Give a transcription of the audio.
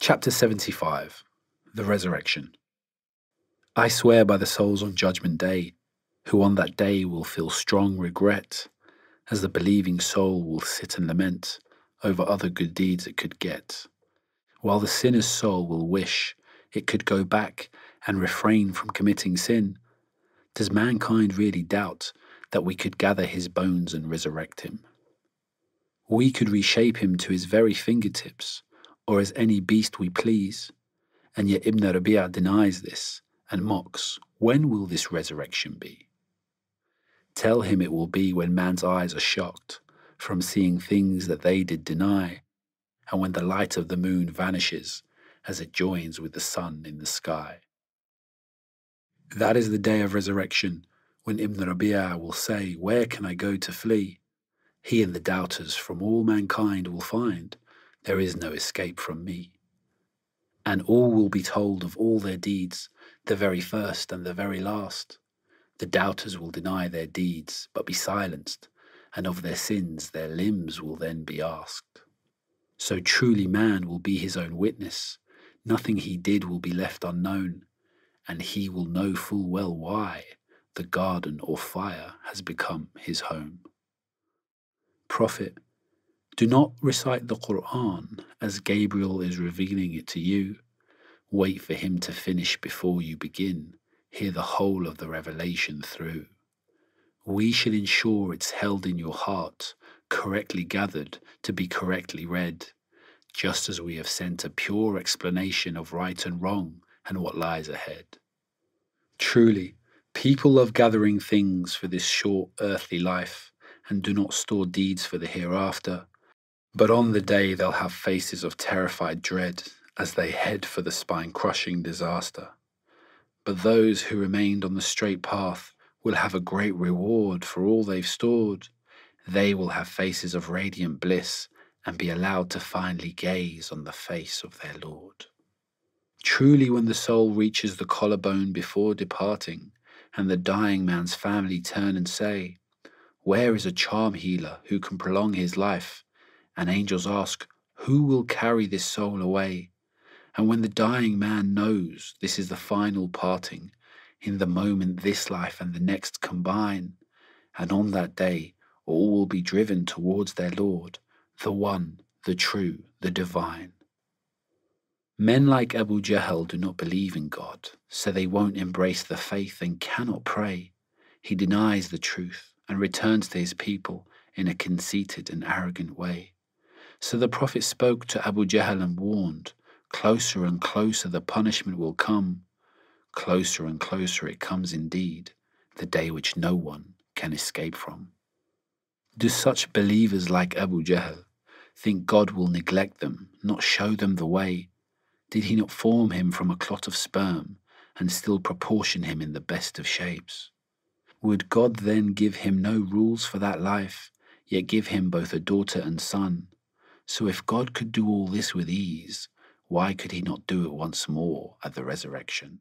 Chapter 75. The Resurrection. I swear by the souls on Judgment Day, who on that day will feel strong regret, as the believing soul will sit and lament over other good deeds it could get, while the sinner's soul will wish it could go back and refrain from committing sin. Does mankind really doubt that we could gather his bones and resurrect him? We could reshape him to his very fingertips, or as any beast we please, and yet Ibn Rabi'a denies this and mocks, when will this resurrection be? Tell him it will be when man's eyes are shocked from seeing things that they did deny, and when the light of the moon vanishes as it joins with the sun in the sky. That is the day of resurrection, when Ibn Rabi'a will say, where can I go to flee? He and the doubters from all mankind will find there is no escape from me. And all will be told of all their deeds, the very first and the very last. The doubters will deny their deeds, but be silenced, and of their sins their limbs will then be asked. So truly man will be his own witness, nothing he did will be left unknown, and he will know full well why the garden or fire has become his home. Prophet, do not recite the Qur'an as Gabriel is revealing it to you. Wait for him to finish before you begin. Hear the whole of the revelation through. We should ensure it's held in your heart, correctly gathered to be correctly read, just as we have sent a pure explanation of right and wrong and what lies ahead. Truly, people love gathering things for this short earthly life and do not store deeds for the hereafter. But on the day they'll have faces of terrified dread as they head for the spine-crushing disaster. But those who remained on the straight path will have a great reward for all they've stored. They will have faces of radiant bliss and be allowed to finally gaze on the face of their Lord. Truly, when the soul reaches the collarbone before departing, and the dying man's family turn and say, where is a charm healer who can prolong his life? And angels ask, who will carry this soul away? And when the dying man knows this is the final parting, in the moment this life and the next combine, and on that day all will be driven towards their Lord, the one, the true, the divine. Men like Abu Jahl do not believe in God, so they won't embrace the faith and cannot pray. He denies the truth and returns to his people in a conceited and arrogant way. So the Prophet spoke to Abu Jahl and warned, closer and closer the punishment will come. Closer and closer it comes indeed, the day which no one can escape from. Do such believers like Abu Jahl think God will neglect them, not show them the way? Did he not form him from a clot of sperm and still proportion him in the best of shapes? Would God then give him no rules for that life, yet give him both a daughter and son? So if God could do all this with ease, why could he not do it once more at the resurrection?